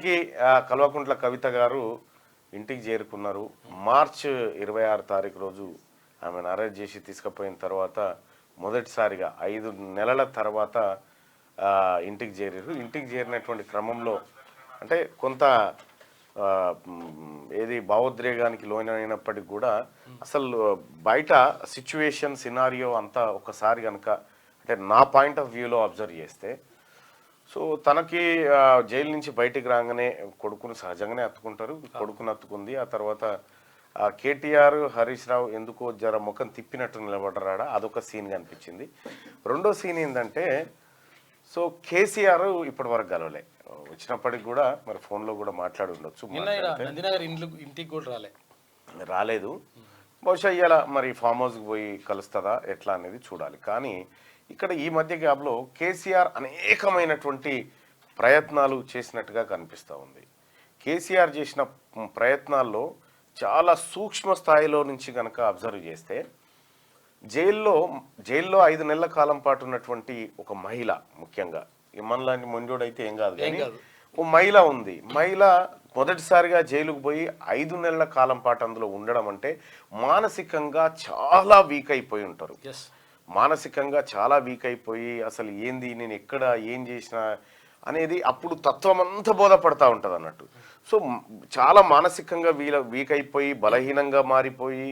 మొత్తానికి కల్వకుంట్ల కవిత గారు ఇంటికి చేరుకున్నారు. మార్చి 26 తారీఖు రోజు ఆమెను అరెస్ట్ చేసి తీసుకుపోయిన తర్వాత మొదటిసారిగా 5 నెలల తర్వాత ఇంటికి చేరారు. ఇంటికి చేరినటువంటి క్రమంలో అంటే కొంత ఏది భావోద్రేగానికి లోనైనప్పటికీ కూడా అసలు బయట సిచ్యువేషన్ సినారియో అంతా ఒకసారి కనుక అంటే నా పాయింట్ ఆఫ్ వ్యూలో అబ్జర్వ్ చేస్తే సో తనకి జైలు నుంచి బయటికి రాగానే కొడుకును సహజంగానే అత్తుకుంటారు. కొడుకును అత్తుకుంది. ఆ తర్వాత కేటీఆర్ హరీష్ రావు ఎందుకో జర ముఖం తిప్పినట్టు నిలబడరాడా అదొక సీన్ కనిపించింది. రెండో సీన్ ఏంటంటే సో కేసీఆర్ ఇప్పటి వరకు గలవలే, వచ్చినప్పటికి కూడా మరి ఫోన్లో కూడా మాట్లాడి ఉండొచ్చు, ఇంటికి కూడా రాలేదు. బహుశా ఇవాళ మరి ఫామ్ హౌస్కి పోయి కలుస్తుందా ఎట్లా అనేది చూడాలి. కానీ ఇక్కడ ఈ మధ్య గ్యాప్లో కేసీఆర్ అనేకమైనటువంటి ప్రయత్నాలు చేసినట్టుగా కనిపిస్తూ ఉంది. కేసీఆర్ చేసిన ప్రయత్నాల్లో చాలా సూక్ష్మ స్థాయిలో నుంచి కనుక అబ్జర్వ్ చేస్తే జైల్లో 5 నెలల కాలం పాటు ఉన్నటువంటి ఒక మహిళ, ముఖ్యంగా మనలాంటి మొండోడైతే ఏం కాదు కానీ ఓ మహిళ ఉంది. మహిళ మొదటిసారిగా జైలుకు పోయి 5 నెలల కాలం పాటు అందులో ఉండడం అంటే మానసికంగా చాలా వీక్ అయిపోయి ఉంటారు. మానసికంగా చాలా వీక్ అయిపోయి అసలు ఏంది నేను ఎక్కడ ఏం చేసినా అనేది అప్పుడు తత్వం అంతా బోధపడతా ఉంటుంది అన్నట్టు. సో చాలా మానసికంగా వీక్ అయిపోయి బలహీనంగా మారిపోయి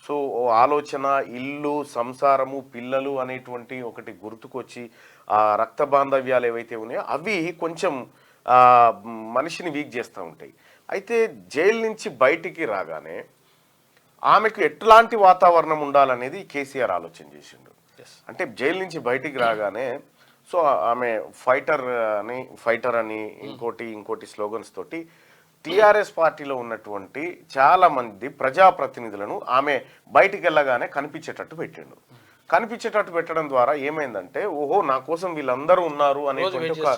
సో ఆలోచన, ఇల్లు, సంసారము, పిల్లలు అనేటువంటి ఒకటి గుర్తుకొచ్చి ఆ రక్త బాంధవ్యాలు ఏవైతే ఉన్నాయో అవి కొంచెం మనిషిని వీక్ చేస్తూ ఉంటాయి. అయితే జైలు నుంచి బయటికి రాగానే ఆమెకు ఎట్లాంటి వాతావరణం ఉండాలనేది కేసీఆర్ ఆలోచన చేసిండు. అంటే జైలు నుంచి బయటికి రాగానే సో ఆమె ఫైటర్ అని ఇంకోటి స్లోగన్స్ తోటి టీఆర్ఎస్ పార్టీలో ఉన్నటువంటి చాలా మంది ప్రజాప్రతినిధులను ఆమె బయటికి వెళ్ళగానే కనిపించేటట్టు పెట్టిండు. కనిపించేటట్టు పెట్టడం ద్వారా ఏమైందంటే ఓహో నా కోసం వీళ్ళందరూ ఉన్నారు అనేటువంటి ఒక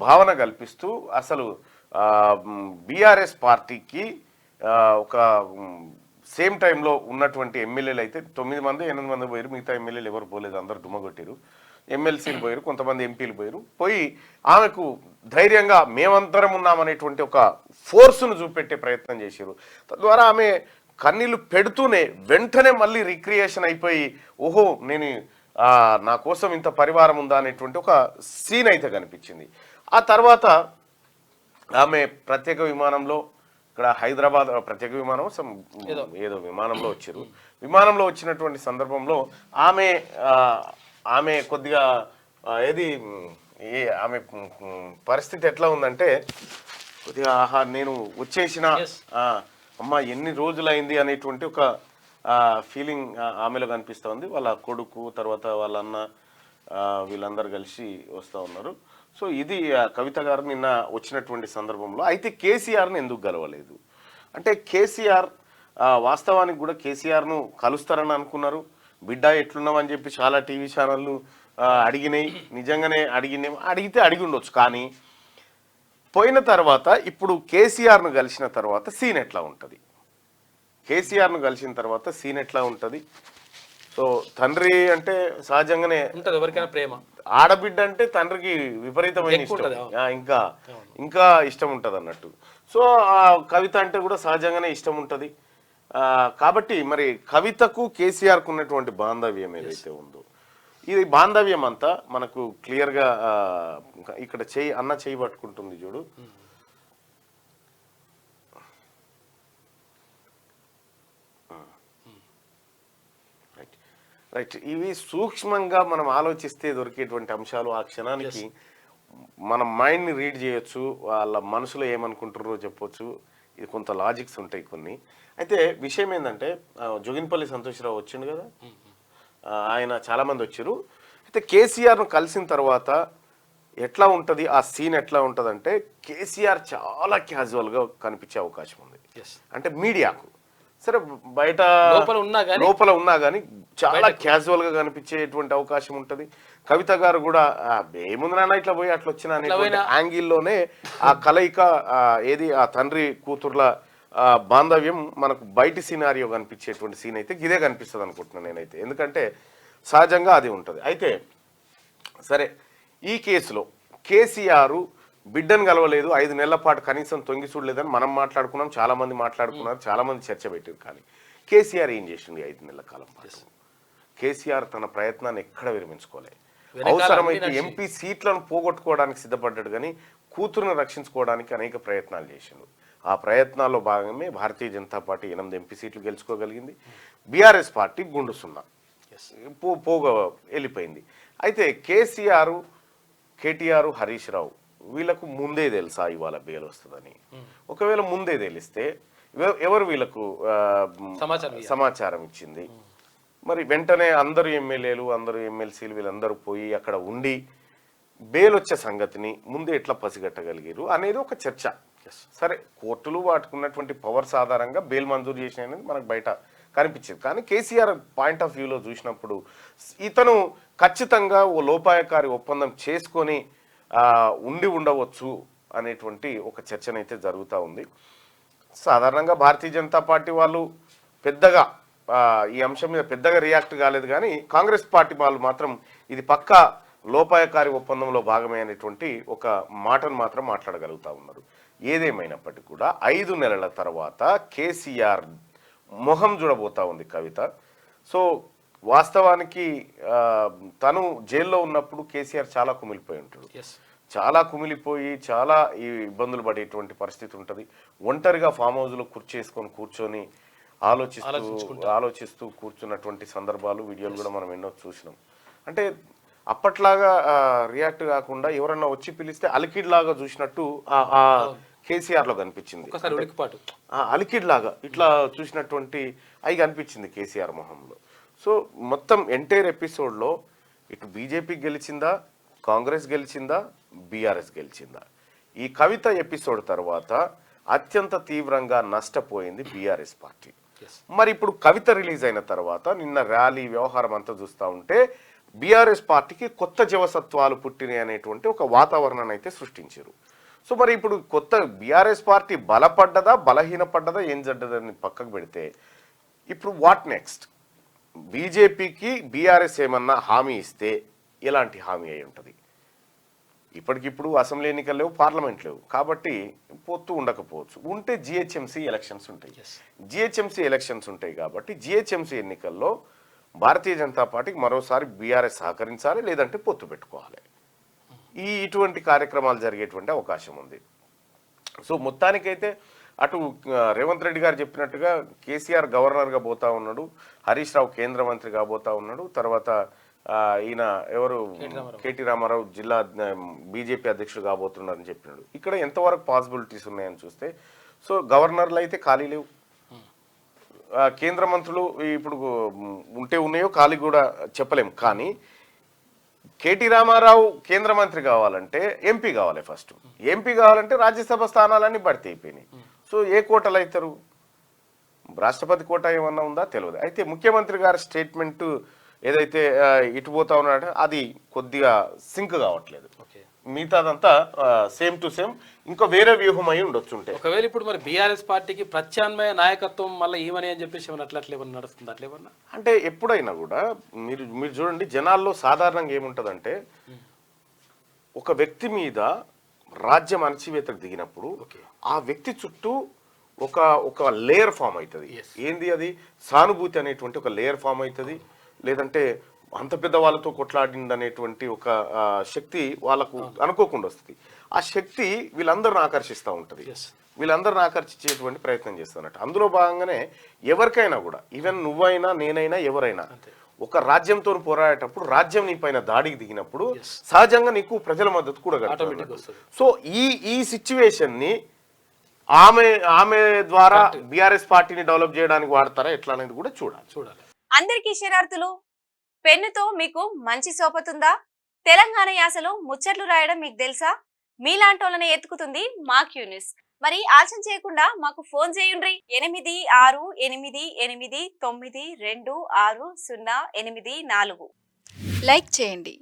భావన కల్పిస్తూ అసలు బీఆర్ఎస్ పార్టీకి ఒక సేమ్ టైంలో ఉన్నటువంటి ఎమ్మెల్యేలు అయితే 9 మంది 8 మంది పోయారు. మిగతా ఎమ్మెల్యేలు ఎవరు పోలేదు, అందరు దుమ్మగొట్టారు. ఎమ్మెల్సీలు పోయారు, కొంతమంది ఎంపీలు పోయి ఆమెకు ధైర్యంగా మేమందరం ఉన్నామనేటువంటి ఒక ఫోర్స్ను చూపెట్టే ప్రయత్నం చేశారు. తద్వారా ఆమె కన్నీళ్లు పెడుతూనే వెంటనే మళ్ళీ రిక్రియేషన్ అయిపోయి ఓహో నేను నా కోసం ఇంత పరివారం ఉందా అనేటువంటి ఒక సీన్ అయితే కనిపించింది. ఆ తర్వాత ఆమె ప్రత్యేక విమానంలో ఇక్కడ హైదరాబాద్ ప్రత్యేక విమానం ఏదో విమానంలో వచ్చారు. విమానంలో వచ్చినటువంటి సందర్భంలో ఆమె కొద్దిగా ఆమె పరిస్థితి ఎట్లా ఉందంటే కొద్దిగా నేను వచ్చేసిన అమ్మ ఎన్ని రోజులైంది అనేటువంటి ఒక ఫీలింగ్ ఆమెలో కనిపిస్తూ ఉంది. వాళ్ళ కొడుకు తర్వాత వాళ్ళ అన్న వీళ్ళందరూ కలిసి వస్తూ ఉన్నారు. సో ఇది కవిత గారు నిన్న వచ్చినటువంటి సందర్భంలో. అయితే కేసీఆర్ని ఎందుకు గెలవలేదు అంటే కేసీఆర్ వాస్తవానికి కూడా కేసీఆర్ను కలుస్తారని అనుకున్నారు. బిడ్డ ఎట్లున్నామని చెప్పి చాలా టీవీ ఛానళ్ళు అడిగినాయి, నిజంగానే అడిగి ఉండొచ్చు. కానీ పోయిన తర్వాత ఇప్పుడు కేసీఆర్ను కలిసిన తర్వాత సీన్ ఎట్లా ఉంటుంది, కేసీఆర్ను కలిసిన తర్వాత సీన్ ఎట్లా ఉంటుంది. సో తండ్రి అంటే సహజంగానే ఎవరికైనా ప్రేమ, ఆడబిడ్డ అంటే తండ్రికి విపరీతమైన ఇష్టం, ఇంకా ఇష్టం ఉంటుంది అన్నట్టు. సో కవిత అంటే కూడా సహజంగానే ఇష్టం ఉంటుంది. కాబట్టి మరి కవితకు కేసీఆర్కు ఉన్నటువంటి బాంధవ్యం ఏదైతే ఉందో ఇది బాంధవ్యం అంతా మనకు క్లియర్గా ఇక్కడ అన్న చేయి పట్టుకుంటుంది చూడు. రైట్, ఇవి సూక్ష్మంగా మనం ఆలోచిస్తే దొరికేటువంటి అంశాలు. ఆ క్షణానికి మన మైండ్ని రీడ్ చేయొచ్చు, వాళ్ళ మనసులో ఏమనుకుంటారో చెప్పొచ్చు. ఇది కొంత లాజిక్స్ ఉంటాయి కొన్ని. అయితే విషయం ఏంటంటే జోగిన్పల్లి సంతోష్రావు వచ్చిండు కదా, ఆయన చాలామంది వచ్చారు. అయితే కేసీఆర్ను కలిసిన తర్వాత ఎట్లా ఉంటుంది ఆ సీన్ ఎట్లా ఉంటుంది అంటే కేసీఆర్ చాలా క్యాజువల్గా కనిపించే అవకాశం ఉంది. అంటే మీడియాకు సరే బయట లోపల ఉన్నా కానీ చాలా క్యాజువల్గా కనిపించేటువంటి అవకాశం ఉంటుంది. కవిత గారు కూడా ఏముంది నాన్న ఇట్లా పోయి అట్లా వచ్చిన అనేటువంటి యాంగిల్లోనే ఆ కలయిక ఏది ఆ తండ్రి కూతుర్ల బాంధవ్యం మనకు బయటి సినారియో కనిపించేటువంటి సీన్ అయితే ఇదే కనిపిస్తుంది అనుకుంటున్నాను నేనైతే. ఎందుకంటే సహజంగా అది ఉంటుంది. అయితే సరే ఈ కేసులో కేసీఆర్ బిడ్డను కలవలేదు, 5 నెలల పాటు కనీసం తొంగి చూడలేదని మనం మాట్లాడుకున్నాం, చాలా మంది మాట్లాడుకున్నారు, చాలా మంది చర్చ పెట్టారు. కానీ కేసీఆర్ ఏం చేసింది 5 నెలల కాలం పాటు? కేసీఆర్ తన ప్రయత్నాన్ని ఎక్కడ విరమించుకోలేదు. అవసరమైతే ఎంపీ సీట్లను పోగొట్టుకోవడానికి సిద్ధపడ్డాడు, కానీ కూతురును రక్షించుకోవడానికి అనేక ప్రయత్నాలు చేసిండు. ఆ ప్రయత్నాల్లో భాగమే భారతీయ జనతా పార్టీ 8 ఎంపీ సీట్లు గెలుచుకోగలిగింది. బీఆర్ఎస్ పార్టీ గుండు సున్నా పోగా వెళ్ళిపోయింది. అయితే కేసీఆర్, కేటీఆర్, హరీష్ రావు వీళ్ళకు ముందే తెలుసా ఇవాళ బెయిల్ వస్తుందని? ఒకవేళ ముందే తెలిస్తే ఎవరు వీళ్ళకు సమాచారం ఇచ్చింది? మరి వెంటనే అందరు ఎమ్మెల్యేలు, అందరు ఎమ్మెల్సీలు వీళ్ళందరూ పోయి అక్కడ ఉండి బెయిల్ వచ్చే సంగతిని ముందే ఎట్లా పసిగట్టగలిగారు అనేది ఒక చర్చ. సరే, కోర్టులు వాటికున్నటువంటి పవర్స్ ఆధారంగా బెయిల్ మంజూరు చేసిన అనేది మనకు బయట కనిపించింది. కానీ కేసీఆర్ పాయింట్ ఆఫ్ వ్యూలో చూసినప్పుడు ఇతను ఖచ్చితంగా ఓ లోపాయకారి ఒప్పందం చేసుకొని ఉండి ఉండవచ్చు అనేటువంటి ఒక చర్చనైతే జరుగుతూ ఉంది. సాధారణంగా భారతీయ జనతా పార్టీ వాళ్ళు పెద్దగా ఈ అంశం మీద పెద్దగా రియాక్ట్ కాలేదు, కానీ కాంగ్రెస్ పార్టీ వాళ్ళు మాత్రం ఇది పక్కా లోపాయకారి ఒప్పందంలో భాగమే అనేటువంటి ఒక మాటను మాత్రం మాట్లాడగలుగుతూ ఉన్నారు. ఏదేమైనప్పటికీ కూడా 5 నెలల తర్వాత కేసీఆర్ మొహం చూడబోతా ఉంది కవిత. సో వాస్తవానికి తను జైల్లో ఉన్నప్పుడు కేసీఆర్ చాలా కుమిలిపోయి ఉంటాడు, చాలా కుమిలిపోయి చాలా ఈ ఇబ్బందులు పడేటువంటి పరిస్థితి ఉంటుంది. ఒంటరిగా ఫామ్ హౌస్లో కూర్చొని ఆలోచిస్తూ కూర్చున్నటువంటి సందర్భాలు, వీడియోలు కూడా మనం ఎన్నో చూసినాం. అంటే అప్పట్లాగా రియాక్ట్ కాకుండా ఎవరన్నా వచ్చి పిలిస్తే అలికిడ్ లాగా చూసినట్టు కేసీఆర్ లో కనిపించింది. అలికిడ్ లాగా ఇట్లా చూసినటువంటి అవి కనిపించింది కేసీఆర్ మొహంలో. సో మొత్తం ఎంటైర్ ఎపిసోడ్లో ఇటు బీజేపీ గెలిచిందా, కాంగ్రెస్ గెలిచిందా, బీఆర్ఎస్ గెలిచిందా? ఈ కవిత ఎపిసోడ్ తర్వాత అత్యంత తీవ్రంగా నష్టపోయింది బీఆర్ఎస్ పార్టీ. మరి ఇప్పుడు కవిత రిలీజ్ అయిన తర్వాత నిన్న ర్యాలీ వ్యవహారం అంతా చూస్తూ ఉంటే బీఆర్ఎస్ పార్టీకి కొత్త జీవసత్వాలు పుట్టినాయి అనేటువంటి ఒక వాతావరణాన్ని అయితే సృష్టించారు. సో మరి ఇప్పుడు కొత్త బీఆర్ఎస్ పార్టీ బలపడ్డదా, బలహీనపడ్డదా, ఏం జడ్డదని పక్కకు పెడితే ఇప్పుడు వాట్ నెక్స్ట్? బీజేపీకి బీఆర్ఎస్ ఏమన్నా హామీ ఇస్తే ఎలాంటి హామీ అయి ఉంటుంది? ఇప్పటికిప్పుడు అసెంబ్లీ ఎన్నికలు లేవు, పార్లమెంట్ లేవు, కాబట్టి పొత్తు ఉండకపోవచ్చు. ఉంటే జిహెచ్ఎంసీ ఎలక్షన్స్ ఉంటాయి. జిహెచ్ఎంసీ ఎలక్షన్స్ ఉంటాయి కాబట్టి జిహెచ్ఎంసీ ఎన్నికల్లో భారతీయ జనతా పార్టీకి మరోసారి బీఆర్ఎస్ సహకరించాలి, లేదంటే పొత్తు పెట్టుకోవాలి. ఇటువంటి కార్యక్రమాలు జరిగేటువంటి అవకాశం ఉంది. సో మొత్తానికైతే అటు రేవంత్ రెడ్డి గారు చెప్పినట్టుగా కేసీఆర్ గవర్నర్గా పోతా ఉన్నాడు, హరీష్ రావు కేంద్ర మంత్రిగా పోతా ఉన్నాడు, తర్వాత ఈయన ఎవరు కేటీ రామారావు జిల్లా బీజేపీ అధ్యక్షుడు కాబోతున్నారని చెప్పినాడు. ఇక్కడ ఎంతవరకు పాసిబిలిటీస్ ఉన్నాయని చూస్తే, సో గవర్నర్లు అయితే ఖాళీ లేవు, కేంద్ర మంత్రులు ఇప్పుడు ఉంటే ఉన్నాయో ఖాళీ కూడా చెప్పలేం. కానీ కేటీ రామారావు కేంద్ర మంత్రి కావాలంటే ఎంపీ కావాలి. ఫస్ట్ ఎంపీ కావాలంటే రాజ్యసభ స్థానాలన్నీ భర్తీ అయిపోయినాయి. సో ఏ కోటలు అవుతారు? రాష్ట్రపతి కోట ఏమన్నా ఉందా తెలియదు. అయితే ముఖ్యమంత్రి గారి స్టేట్మెంట్ ఏదైతే ఇటు పోతా ఉన్నాడో అది కొద్దిగా సింక్ కావట్లేదు. మిగతాదంతా సేమ్ టు సేమ్ ఇంకో వేరే వ్యూహం అయి ఉండొచ్చు. ఒకవేళ ఇప్పుడు మరి బీఆర్ఎస్ పార్టీకి ప్రత్యామ్నాయ నాయకత్వం మళ్ళీ ఏమని అని చెప్పేసి ఏమన్నా అట్లేమన్నా నడుస్తుంది? అట్లేమన్నా అంటే ఎప్పుడైనా కూడా మీరు చూడండి, జనాల్లో సాధారణంగా ఏముంటదంటే ఒక వ్యక్తి మీద రాజ్యం అణచివేతకు దిగినప్పుడు ఆ వ్యక్తి చుట్టూ ఒక లేయర్ ఫామ్ అవుతుంది. ఏంది అది? సానుభూతి అనేటువంటి ఒక లేయర్ ఫామ్ అవుతుంది. లేదంటే అంత పెద్ద వాళ్ళతో కొట్లాడింది అనేటువంటి ఒక శక్తి వాళ్ళకు అనుకోకుండా వస్తుంది. ఆ శక్తి వీళ్ళందరిని ఆకర్షిస్తూ ఉంటుంది, వీళ్ళందరిని ఆకర్షించేటువంటి ప్రయత్నం చేస్తున్నట్టు. అందులో భాగంగానే ఎవరికైనా కూడా, ఈవెన్ నువ్వైనా నేనైనా ఎవరైనా ఒక రాజ్యంతో పోరాడేటప్పుడు రాజ్యం నీ పైన దాడికి దిగినప్పుడు సహజంగా నీకు ప్రజల మద్దతు కూడా కలుగుతుంది. సో ఈ సిచ్యువేషన్ ని ఆమె ద్వారా బీఆర్ఎస్ పార్టీని డెవలప్ చేయడానికి వాడతారా ఎట్లా అనేది కూడా చూడాలి. అందరికీ శరార్థులు. పెన్నుతో మీకు మంచి సోపతుందా? తెలంగాణ యాసలో ముచ్చట్లు రాయడం మీకు తెలుసా? మీలాంటోళ్ళని ఎత్తుకుతుంది మా క్యూ న్యూస్. మరి ఆలస్యం చేయకుండా మాకు ఫోన్ చేయండి. 8688892608. లైక్ చేయండి.